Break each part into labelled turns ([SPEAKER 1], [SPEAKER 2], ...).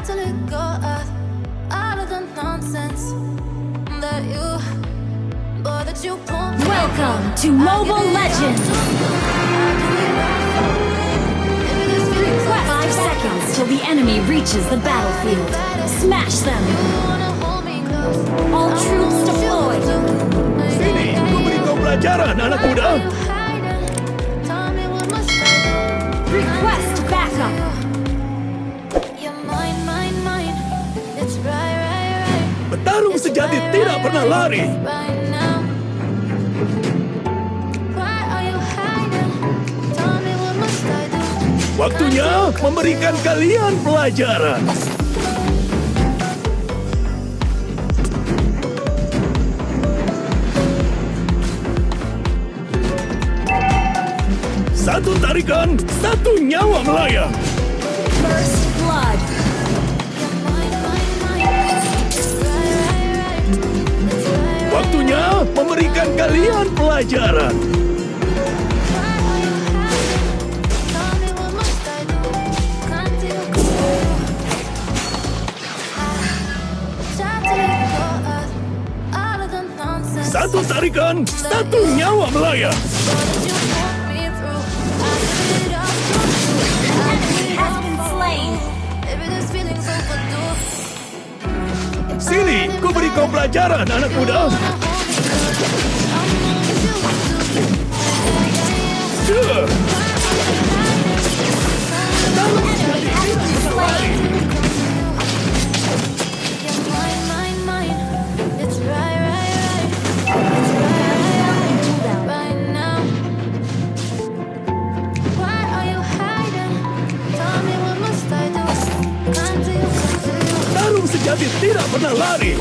[SPEAKER 1] to let go of all of the nonsense that you, boy, that you pull me.
[SPEAKER 2] Welcome to Mobile Legends. 5 seconds till the enemy reaches the battlefield. Smash them. All troops deployed.
[SPEAKER 3] Sini, ku beri kau pelajaran, anak muda.
[SPEAKER 2] Request backup.
[SPEAKER 3] Petarung sejati tidak pernah lari. Waktunya memberikan kalian pelajaran. Satu tarikan, satu nyawa melayang.
[SPEAKER 2] First blood.
[SPEAKER 3] Waktunya memberikan kalian pelajaran. Satu tarikan, satu nyawa melayang. Sini, ku beri kau pelajaran, anak muda. Tarung sejati tidak pernah lari.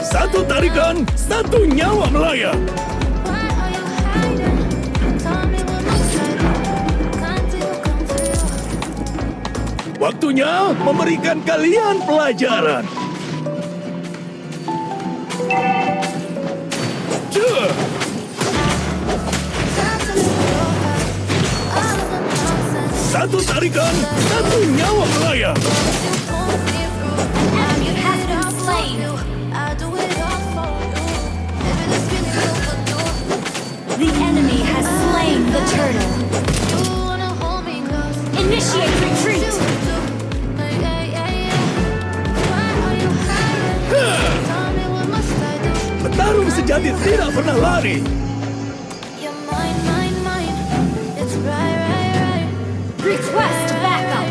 [SPEAKER 3] Satu tarikan, satu nyawa melayang. Waktunya memberikan kalian pelajaran. Satu tarikan, satu nyawa melayang.
[SPEAKER 2] The enemy has slain the turtle. Initiate retreat.
[SPEAKER 3] Petarung sejati tidak pernah lari.
[SPEAKER 2] Request backup.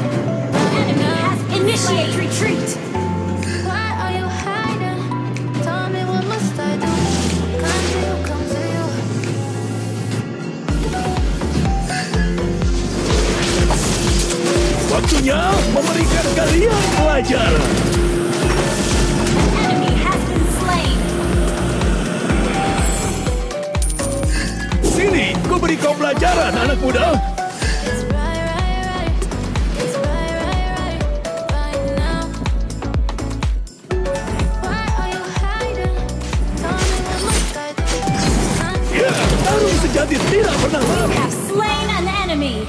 [SPEAKER 2] Enemy has initiate retreat.
[SPEAKER 3] Waktunya memberikan kalian pelajaran.
[SPEAKER 2] Enemy has been slain.
[SPEAKER 3] Sini, ku beri kau pelajaran, anak muda. Ya, tarung sejati tidak pernah lari.
[SPEAKER 2] Have slain an enemy.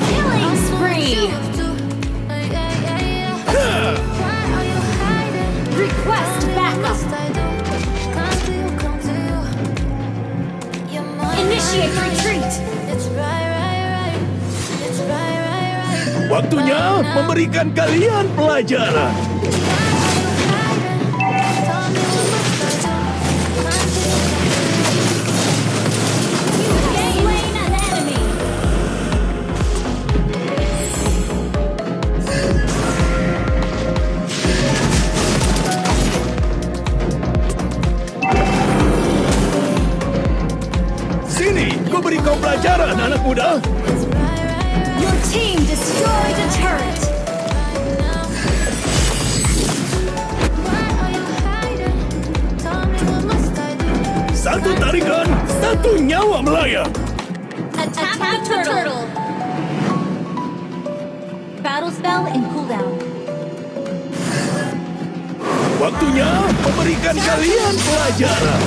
[SPEAKER 2] Killing spree. Request backup. Initiate retreat.
[SPEAKER 3] Waktunya memberikan kalian pelajaran.
[SPEAKER 2] Slain an enemy.
[SPEAKER 3] muda.
[SPEAKER 2] Your team destroyed a turret.
[SPEAKER 3] Satu tarikan, satu nyawa melayang.
[SPEAKER 2] Attack the turtle. Battle spell in cooldown.
[SPEAKER 3] Waktunya memberikan kalian pelajaran.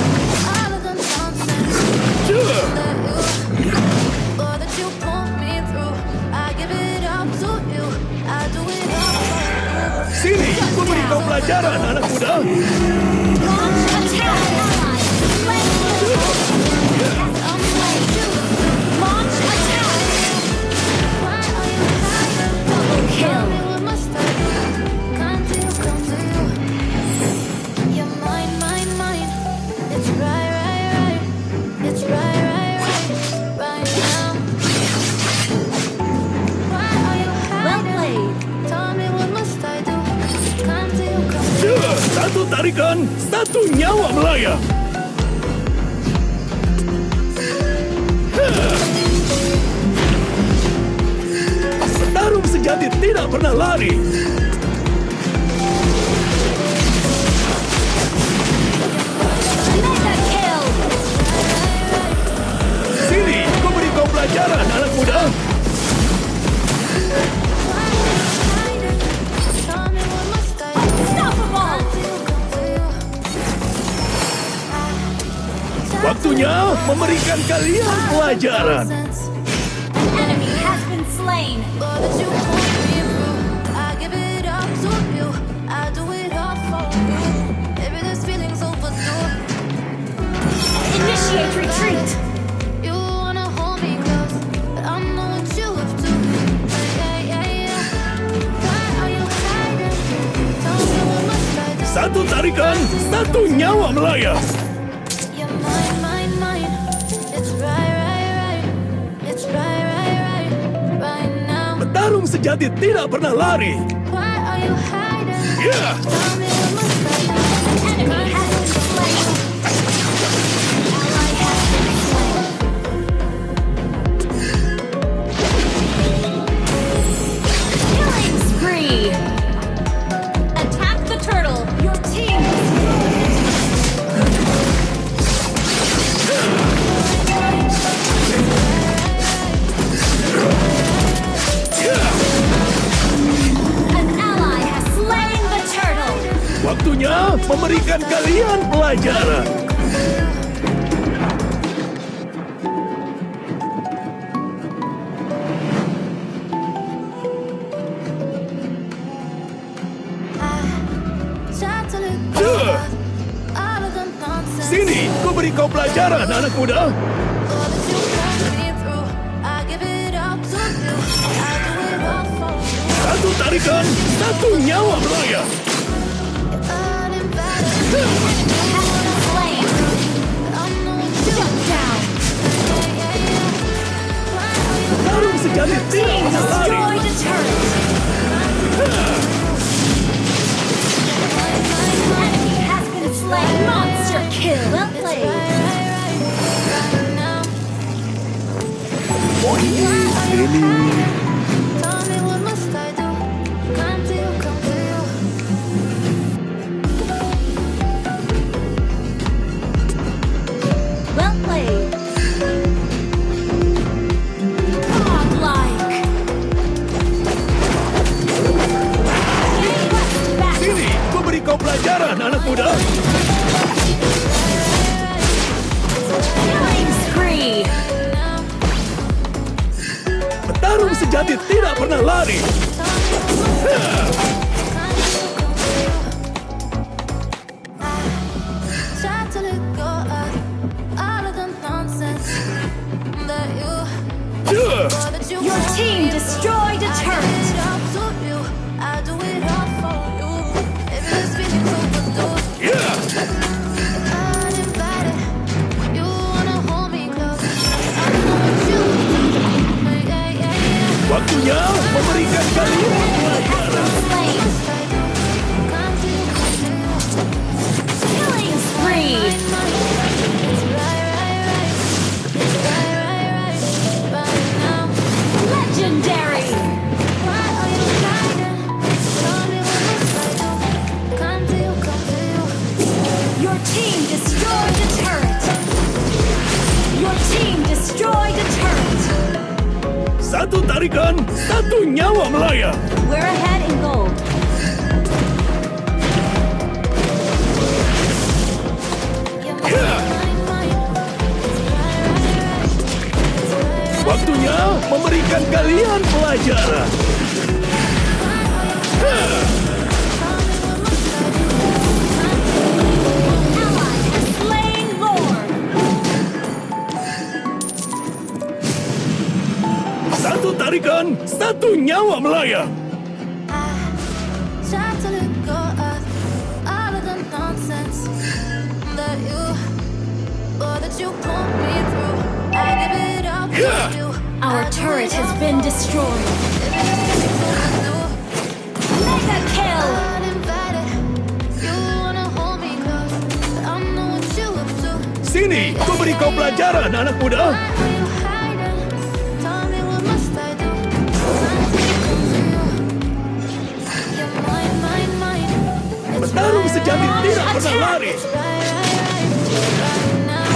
[SPEAKER 3] Sini, memberi kau pelajaran, anak muda.
[SPEAKER 2] Launch attack. Launch attack. Double kill. Well played.
[SPEAKER 3] Satu tarikan, satu nyawa melayang. Petarung sejati tidak pernah lari.
[SPEAKER 2] Mega kill.
[SPEAKER 3] Sini, ku beri kau pelajaran, anak muda.
[SPEAKER 2] Unstoppable.
[SPEAKER 3] Waktunya memberikan kalian pelajaran.
[SPEAKER 2] An enemy has been slain. Initiate retreat.
[SPEAKER 3] Satu tarikan, satu nyawa melayang. Petarung sejati tidak pernah lari. Ya,
[SPEAKER 2] Enemy has been slain. Ally has been slain. Killing spree. Attack the turtle. Your team.
[SPEAKER 3] ya.
[SPEAKER 2] An ally has slain the turtle.
[SPEAKER 3] Waktunya memberikan kalian pelajaran. Sini, ku beri kau pelajaran, anak muda. Satu tarikan, satu nyawa melayang.
[SPEAKER 2] Slain. Shut down.
[SPEAKER 3] Petarung sejati tidak pernah lari.
[SPEAKER 2] Destroy the turret. Enemy has been slain. Monster kill. Well played. Well played. Godlike.
[SPEAKER 3] Sini, ku beri kau pelajaran, anak muda.
[SPEAKER 2] Killing spree.
[SPEAKER 3] Petarung sejati tidak pernah lari.
[SPEAKER 2] Your team destroyed a turret.
[SPEAKER 3] Ya, waktunya memberikan kalian pelajaran.
[SPEAKER 2] team destroyed the turret. Your team destroyed the turret.
[SPEAKER 3] Satu tarikan, satu nyawa melayang.
[SPEAKER 2] We're ahead in gold.
[SPEAKER 3] Waktunya memberikan kalian pelajaran.
[SPEAKER 2] Ally has slain Lord.
[SPEAKER 3] Satu tarikan, satu nyawa melayang.
[SPEAKER 1] Try to let go of all of the nonsense that you put me through. I give it up to you.
[SPEAKER 2] Our turret has been destroyed. Mega kill.
[SPEAKER 1] You wanna hold me close, but I know what you up to.
[SPEAKER 3] Sini, aku beri kau pelajaran, anak muda.
[SPEAKER 1] Why are you hiding? Tell me what must I do? Time to come to you. You're mine. It's
[SPEAKER 3] Bertarung
[SPEAKER 1] right,
[SPEAKER 3] sejati
[SPEAKER 1] right,
[SPEAKER 3] tidak pernah lari.
[SPEAKER 1] right now.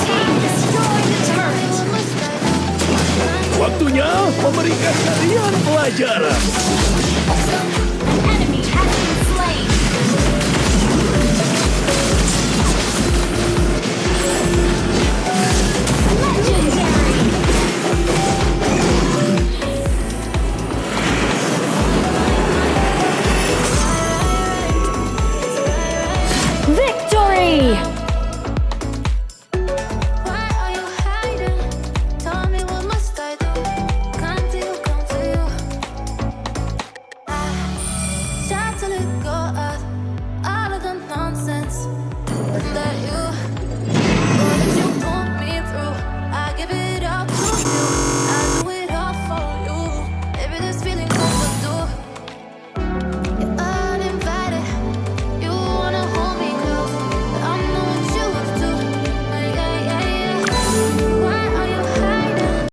[SPEAKER 2] Team destroyed the turret.
[SPEAKER 1] What must I do?
[SPEAKER 3] Waktunya memberikan kalian pelajaran.
[SPEAKER 1] Some